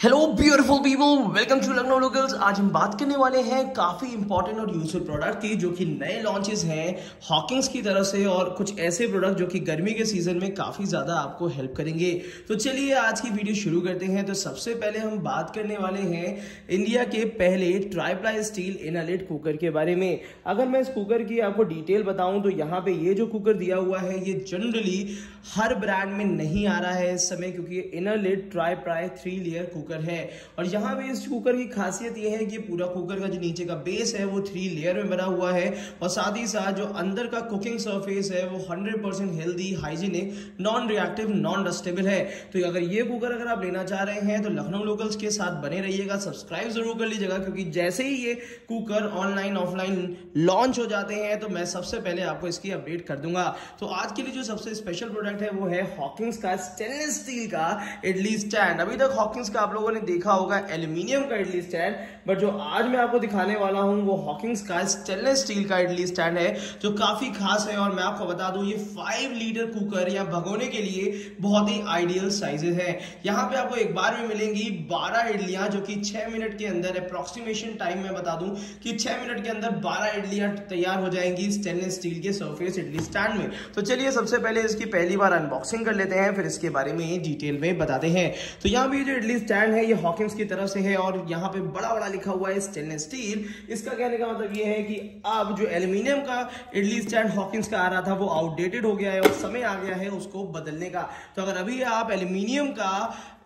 Hello beautiful people, welcome to Lucknow locals. आज हम बात करने वाले हैं काफी इंपॉर्टेंट और यूजफुल प्रोडक्ट की, जो कि नए लॉन्चेस हैं हॉकिंस की तरफ से, और कुछ ऐसे प्रोडक्ट जो कि गर्मी के सीजन में काफी ज्यादा आपको हेल्प करेंगे। तो चलिए आज की वीडियो शुरू करते हैं। तो सबसे पहले हम बात करने वाले हैं इंडिया के पहले ट्राइप्लाई स्टील इनलेट कुकर के बारे में। अगर मैं इस कुकर की आपको डिटेल बताऊं तो यहाँ पे ये जो कुकर दिया हुआ है ये जनरली हर ब्रांड में नहीं आ रहा है इस समय, क्योंकि इनलेट ट्राइप्लाई 3 लेयर कुकर है। और यहाँ पे इस कुकर की खासियत यह है कि पूरा कुकर का जो नीचे का बेस है वो 3 लेयर में बना हुआ है, और साथ ही साथ जो अंदर का कुकिंग सरफेस है वो 100% healthy, hygienic, non reactive, non rustable है। तो अगर ये कुकर अगर आप लेना चाह रहे हैं तो लखनऊ लोकल्स के साथ बने रहिएगा, सब्सक्राइब जरूर कर लीजिएगा, क्योंकि जैसे ही ये कुकर ऑनलाइन ऑफलाइन लॉन्च हो जाते हैं तो मैं सबसे पहले आपको इसकी अपडेट कर दूंगा। तो आज के लिए जो सबसे स्पेशल प्रोडक्ट है वो है हॉकिंस का स्टेनलेस स्टील का इडली स्टैंड। अभी तक हॉकिंस का आप लोगों ने देखा होगा एल्यूमिनियम का इडली स्टैंड, बट जो आज मैं आपको दिखाने वाला हूं वो हॉकिंस का स्टेनलेस स्टील का इडली स्टैंड है, जो काफी खास है। और मैं आपको बता दूं ये 5 लीटर कुकर या भगोने के लिए बहुत ही आइडियल साइजेस है। यहाँ पे आपको एक बार में मिलेंगी 12 इडलियां, जो कि 6 मिनट के अंदर, अप्रोक्सीमेशन टाइम मैं बता दूं कि 6 मिनट के अंदर 12 इडलियां तैयार हो जाएंगी स्टेनलेस स्टील के सरफेस इडली स्टैंड में। तो चलिए सबसे पहले इसकी पहली बार अनबॉक्सिंग कर लेते हैं, फिर इसके बारे में डिटेल में बताते हैं। तो यहाँ पे जो इडली स्टैंड है ये हॉकिंस की तरफ से है, और यहाँ पे बड़ा बड़ा लिखा हुआ है स्टेनलेस स्टील। इसका कहने का मतलब ये है कि अब जो एल्यूमिनियम का इडली स्टैंड हॉकिंस का आ रहा था वो आउटडेटेड हो गया है और समय आ गया है उसको बदलने का। तो अगर अभी आप एल्यूमिनियम का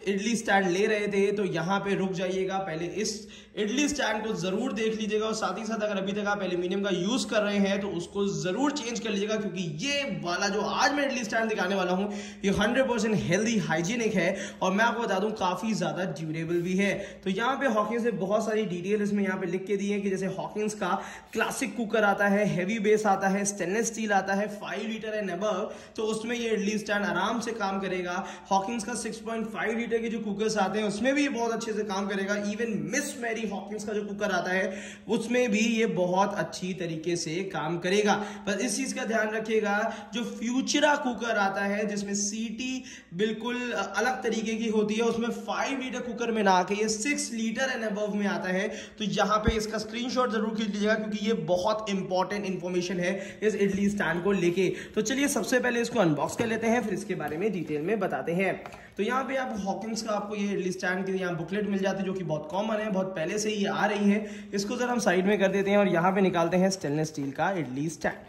इडली स्टैंड ले रहे थे तो यहाँ पे रुक जाइएगा, पहले इस इडली स्टैंड को जरूर देख लीजिएगा, और साथ ही साथ अगर अभी तक आप एल्यूमिनियम का यूज कर रहे हैं तो उसको जरूर चेंज कर लीजिएगा, क्योंकि ये वाला जो आज मैं इडली स्टैंड दिखाने वाला हूं ये 100% हेल्दी, हाइजीनिक है, और मैं आपको बता दूं काफी ज्यादा ड्यूरेबल भी है। तो यहाँ पे हॉकिंस से बहुत सारी डिटेल इसमें यहाँ पे लिख के दी है कि जैसे हॉकिंस का क्लासिक कुकर आता है, हैवी बेस आता है, स्टेनलेस स्टील आता है, 5 लीटर एंड अबव, तो उसमें ये इडली स्टैंड आराम से काम करेगा। हॉकिंस का 6.5 लीटर के जो कुकर्स आते हैं उसमें भी ये बहुत अच्छे से काम करेगा। इवन मिस मैरी हॉकिंस का जो कुकर आता है उसमें भी ये बहुत अच्छी तरीके से काम करेगा। बस इस चीज का ध्यान रखिएगा, जो फ्यूचरा कुकर आता है जिसमें सीटी बिल्कुल अलग तरीके की होती है, उसमें 5 लीटर कुकर में ना आके ये 6 लीटर एंड अबव में आता है। तो यहां पे इसका स्क्रीनशॉट जरूर खींच लीजिएगा, क्योंकि ये बहुत इंपॉर्टेंट इंफॉर्मेशन है इस इडली स्टैंड को लेके। तो चलिए सबसे पहले इसको अनबॉक्स कर लेते हैं, फिर इसके बारे में डिटेल में बताते हैं। तो यहाँ पे आप हॉकिंस का आपको ये इडली स्टैंड की यहाँ बुकलेट मिल जाती है, जो कि बहुत कॉमन है, बहुत पहले से ही आ रही है। इसको जरा हम साइड में कर देते हैं और यहाँ पे निकालते हैं स्टेनलेस स्टील का इडली स्टैंड।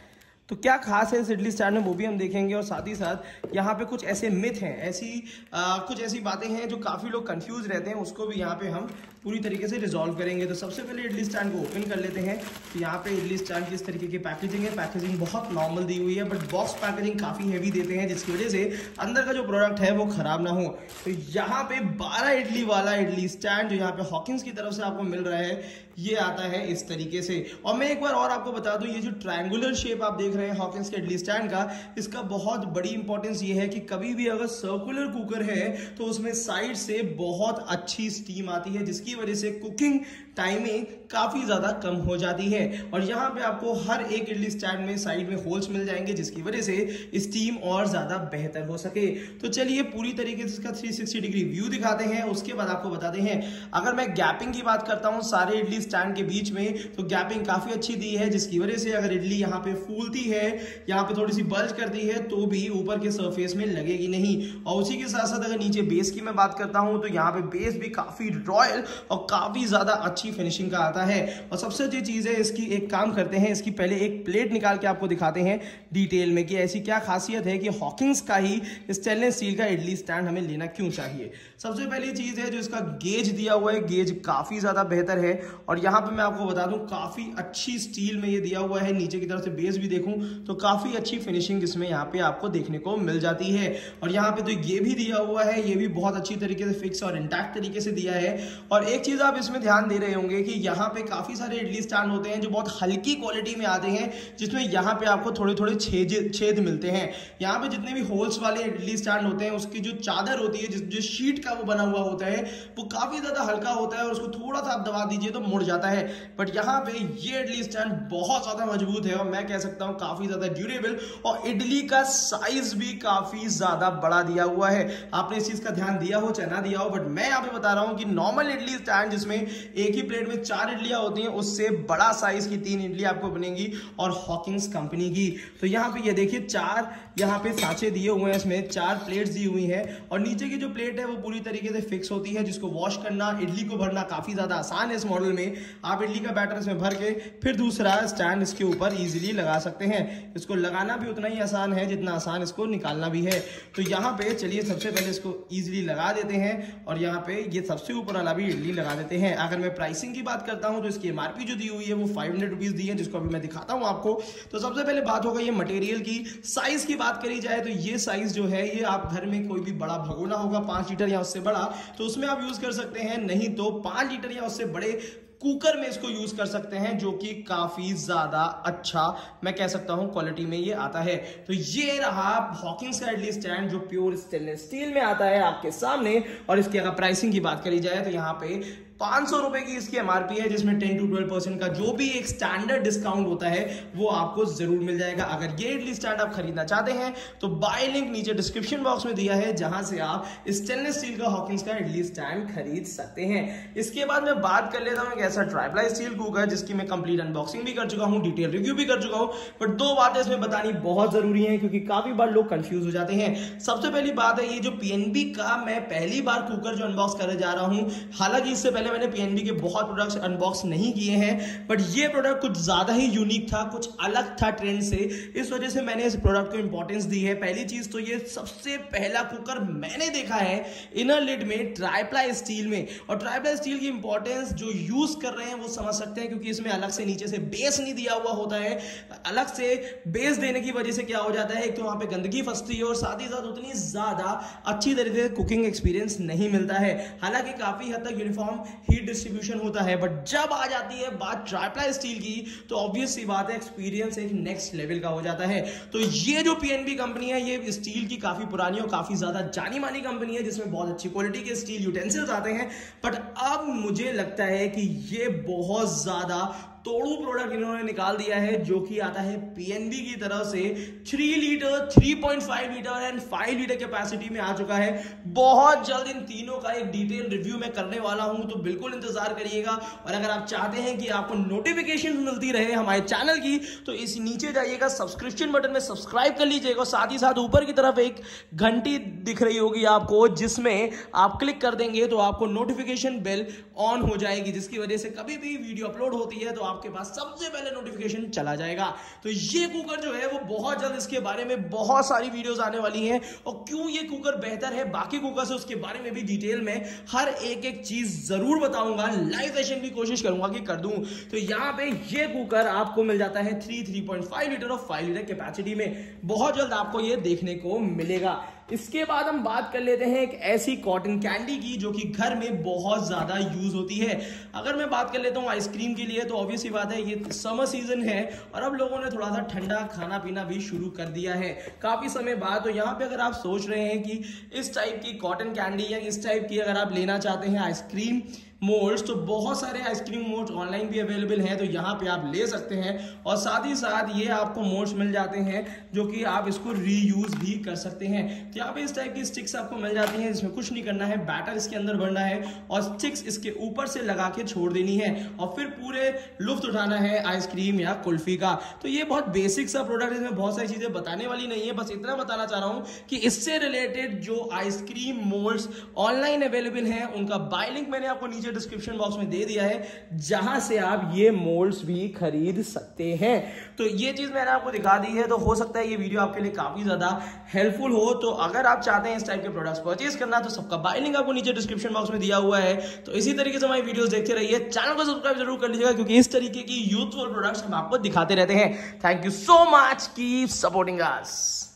तो क्या खास है इस इडली स्टैंड में वो भी हम देखेंगे, और साथ ही साथ यहाँ पे कुछ ऐसे मिथ हैं, कुछ ऐसी बातें हैं जो काफी लोग कंफ्यूज रहते हैं, उसको भी यहाँ पे हम पूरी तरीके से रिजॉल्व करेंगे। तो सबसे पहले इडली स्टैंड को ओपन कर लेते हैं। तो यहाँ पे इडली स्टैंड की इस तरीके की पैकेजिंग है। पैकेजिंग बहुत नॉर्मल दी हुई है, बट बॉक्स पैकेजिंग काफी हैवी देते हैं, जिसकी वजह से अंदर का जो प्रोडक्ट है वो खराब ना हो। तो यहाँ पे 12 इडली वाला इडली स्टैंड जो यहाँ पे हॉकिंस की तरफ से आपको मिल रहा है ये आता है इस तरीके से। और मैं एक बार और आपको बता दूं, ये जो ट्रायंगुलर शेप आप देख रहे हैं हॉकिंस के इडली स्टैंड का, इसका बहुत बड़ी इंपॉर्टेंस ये है कि कभी भी अगर सर्कुलर कुकर है तो उसमें साइड से बहुत अच्छी स्टीम आती है, जिसकी वजह से कुकिंग टाइमिंग काफी ज्यादा कम हो जाती है। और यहाँ पे आपको हर एक इडली स्टैंड में साइड में होल्स मिल जाएंगे, जिसकी वजह से स्टीम और ज्यादा बेहतर हो सके। तो चलिए पूरी तरीके से इसका 360 डिग्री व्यू दिखाते हैं, उसके बाद आपको बताते हैं। अगर मैं गैपिंग की बात करता हूं सारे इडली स्टैंड के बीच में, तो गैपिंग काफी अच्छी दी है, जिसकी वजह से अगर इडली यहाँ पे फूलती है, यहाँ पे थोड़ी सी बल्ज करती है, तो भी ऊपर के सरफेस में लगेगी नहीं। और उसी के साथ साथ अगर नीचे बेस की मैं बात करता हूं तो यहाँ पे बेस भी काफी रॉयल और काफी ज्यादा अच्छी फिनिशिंग का आता है। और सबसे अच्छी चीज है इसकी, एक काम करते हैं, इसकी पहले एक प्लेट निकाल के आपको दिखाते हैं डिटेल में कि ऐसी क्या खासियत है कि हॉकिंस का ही स्टेनलेस स्टील का इडली स्टैंड हमें लेना क्यों चाहिए। सबसे पहली चीज है जो इसका गेज दिया हुआ है, गेज काफी ज्यादा बेहतर है, और यहाँ पे मैं आपको बता दूं काफी अच्छी स्टील में ये दिया हुआ है। नीचे की तरफ से बेस भी देखूं तो काफी अच्छी फिनिशिंग इसमें यहाँ पे आपको देखने को मिल जाती है। और यहाँ पे तो ये भी दिया हुआ है, ये भी बहुत अच्छी तरीके से फिक्स और इंटैक्ट तरीके से दिया है। और एक चीज आप इसमें ध्यान दे रहे होंगे कि यहाँ पे काफी सारे इडली स्टैंड होते हैं जो बहुत हल्की क्वालिटी में आते हैं, जिसमें यहाँ पे आपको थोड़े थोड़े छेद मिलते हैं। यहाँ पे जितने भी होल्स वाले इडली स्टैंड होते हैं उसकी जो चादर होती है, जिस शीट का वो बना हुआ होता है, वो काफी ज्यादा हल्का होता है, और उसको थोड़ा सा आप दबा दीजिए तो मुड़ जाता है। बट यहाँ पे ये इडली स्टैंड बहुत ज्यादा मजबूत है, और मैं कह सकता हूँ काफी ज्यादा ड्यूरेबल, और इडली का साइज भी काफी ज्यादा बड़ा दिया हुआ है। आपने इस चीज का ध्यान दिया हो चाहे ना दिया हो, बट मैं यहाँ पे बता रहा हूँ कि नॉर्मल इडली स्टैंड जिसमें एक ही प्लेट में 4 इडलियां होती हैं, उससे बड़ा साइज की 3 इडली आपको बनेगी, और हॉकिंस कंपनी की। तो यहाँ पे ये देखिए 4 यहाँ पे सांचे दिए हुए हैं, इसमें 4 प्लेट्स दी हुई हैं, और नीचे की जो प्लेट है वो पूरी तरीके से फिक्स होती है, जिसको वॉश करना, इडली को भरना काफी ज्यादा आसान है। इस मॉडल में आप इडली का बैटर इसमें भर के फिर दूसरा स्टैंड इसके ऊपर इजीली लगा सकते हैं। इसको लगाना भी उतना ही आसान है जितना आसान इसको निकालना भी है। तो यहाँ पे चलिए सबसे पहले इसको इजीली लगा देते हैं, और यहाँ पे ये सबसे ऊपर वाला भी इडली लगा देते हैं। अगर मैं प्राइसिंग की बात करता हूँ तो इसकी एमआरपी जो दी हुई है वो 500 रुपीज दी है, जिसको अभी मैं दिखाता हूँ आपको। तो सबसे पहले बात होगा ये मटेरियल की। साइज की बात करी जाए तो ये साइज जो है ये आप घर में कोई भी बड़ा भगोना होगा 5 लीटर या उससे बड़ा, तो उसमें आप यूज कर सकते हैं, नहीं तो 5 लीटर या उससे बड़े कुकर में इसको यूज कर सकते हैं, जो कि काफी ज्यादा अच्छा मैं कह सकता हूं क्वालिटी में ये आता है। तो ये रहा हॉकिंस का इडली स्टैंड जो प्योर स्टेनलेस स्टील में आता है आपके सामने। और इसकी अगर प्राइसिंग की बात करी जाए तो यहाँ पे 500 रुपए की इसकी एमआरपी है, जिसमें 10 to 12% का जो भी एक स्टैंडर्ड डिस्काउंट होता है वो आपको जरूर मिल जाएगा। अगर ये इडली स्टैंड आप खरीदना चाहते हैं तो बाय लिंक नीचे डिस्क्रिप्शन बॉक्स में दिया है, जहां से आप स्टेनलेस स्टील का हॉकिंस का इडली स्टैंड खरीद सकते हैं। इसके बाद मैं बात कर लेता हूं एक ऐसा ट्राइप्लाई स्टील कुकर जिसकी मैं कंप्लीट अनबॉक्सिंग भी कर चुका हूं, डिटेल रिव्यू भी कर चुका हूं, बट 2 बातें इसमें बतानी बहुत जरूरी है क्योंकि काफी बार लोग कंफ्यूज हो जाते हैं। सबसे पहली बात है ये जो पीएनबी का मैं पहली बार कुकर जो अनबॉक्स करने जा रहा हूं, हालांकि इससे पहले मैंने पीएनबी के बहुत प्रोडक्ट्स अनबॉक्स नहीं किए हैं, बट ये प्रोडक्ट कुछ ज्यादा ही यूनिक था, कुछ अलग था ट्रेंड से, इस वजह से मैंने इस प्रोडक्ट को इंपॉर्टेंस दी है। पहली चीज तो ये सबसे पहला कुकर मैंने देखा है इनर लिड में ट्राइप्लाई स्टील में, और ट्राइप्लाई स्टील की इंपॉर्टेंस जो यूज कर रहे हैं वो समझ सकते हैं, क्योंकि इसमें अलग से नीचे से बेस नहीं दिया हुआ होता है। अलग से बेस देने की वजह से क्या हो जाता है, एक तो वहां पे गंदगी फंसती है और साथ ही साथ उतनी ज्यादा अच्छी तरीके से कुकिंग एक्सपीरियंस नहीं मिलता है। हालांकि काफी हद तक यूनिफॉर्म हीट डिस्ट्रीब्यूशन होता है, बट जब आ जाती है बात ट्राइप्लाई स्टील की तो ऑब्वियस सी बात है एक्सपीरियंस एक नेक्स्ट लेवल का हो जाता है। तो ये जो पीएनबी कंपनी है ये स्टील की काफी पुरानी और काफी ज्यादा जानी मानी कंपनी है, जिसमें बहुत अच्छी क्वालिटी के स्टील यूटेंसिल्स आते हैं, बट अब मुझे लगता है कि ये बहुत ज्यादा तोड़ू प्रोडक्ट इन्होंने निकाल दिया है, जो कि आता है पीएनबी की तरफ से 3 litre, 3.5 litre and 5 litre capacity में आ चुका है। बहुत जल्द इन तीनों का एक डिटेल रिव्यू मैं करने वाला हूं, तो बिल्कुल इंतजार करिएगा। और अगर आप चाहते हैं कि आपको नोटिफिकेशन मिलती रहे हमारे चैनल की, तो इस नीचे जाइएगा, सब्सक्रिप्शन बटन में सब्सक्राइब कर लीजिएगा, साथ ही साथ ऊपर की तरफ एक घंटी दिख रही होगी आपको, जिसमें आप क्लिक कर देंगे तो आपको नोटिफिकेशन बेल ऑन हो जाएगी, जिसकी वजह से कभी भी वीडियो अपलोड होती है तो आपके पास सबसे पहले नोटिफिकेशन चला जाएगा। तो ये कुकर जो है वो बहुत जल्द, इसके बारे में बहुत सारी वीडियोस आने वाली हैं, और क्यों ये कुकर बेहतर है बाकी कुकर से उसके बारे में भी डिटेल में हर एक चीज जरूर बताऊंगा। लाइव सेशन भी कोशिश करूंगा कि कर दूं। तो यहाँ पे ये कुकर आपको मिल जाता है 3.5 लीटर और 5 लीटर कैपेसिटी में। बहुत जल्द आपको ये देखने को मिलेगा। इसके बाद हम बात कर लेते हैं एक ऐसी कॉटन कैंडी की जो कि घर में बहुत ज्यादा यूज होती है। अगर मैं बात कर लेता हूं आइसक्रीम के लिए, तो ऑब्वियस सी बात है ये समर सीजन है और अब लोगों ने थोड़ा सा ठंडा खाना पीना भी शुरू कर दिया है काफी समय बाद। तो यहाँ पे अगर आप सोच रहे हैं कि इस टाइप की कॉटन कैंडी या इस टाइप की अगर आप लेना चाहते हैं आइसक्रीम मोल्ड्स, तो बहुत सारे आइसक्रीम मोल्ड्स ऑनलाइन भी अवेलेबल हैं, तो यहाँ पे आप ले सकते हैं। और साथ ही साथ ये आपको मोल्ड्स मिल जाते हैं जो कि आप इसको रीयूज भी कर सकते हैं। तो यहाँ पे इस टाइप की स्टिक्स आपको मिल जाती हैं, जिसमें कुछ नहीं करना है, बैटर इसके अंदर भरना है और स्टिक्स इसके ऊपर से लगा के छोड़ देनी है और फिर पूरे लुफ्त उठाना है आइसक्रीम या कुल्फी का। तो ये बहुत बेसिक सा प्रोडक्ट है, इसमें बहुत सारी चीजें बताने वाली नहीं है, बस इतना बताना चाह रहा हूँ कि इससे रिलेटेड जो आइसक्रीम मोल्ड्स ऑनलाइन अवेलेबल हैं उनका बाय लिंक मैंने आपको नीचे डिस्क्रिप्शन बॉक्स में दे दिया है, जहां से आप ये मोल्ड्स भी खरीद सकते हैं। तो ये चीज मैंने आपको दिखा दी है, तो हो सकता है ये वीडियो आपके लिए काफी ज्यादा हेल्पफुल हो। तो अगर आप चाहते हैं इस टाइप के प्रोडक्ट्स परचेज करना, तो सबका बाय लिंक आपको नीचे डिस्क्रिप्शन बॉक्स में दिया हुआ है। तो इसी तरीके से हमारी वीडियोस देखते रहिए, चैनल को सब्सक्राइब जरूर कर लीजिएगा, क्योंकि इस तरीके की यूजफुल प्रोडक्ट्स हम आपको दिखाते रहते हैं। Thank you so much, keep supporting us.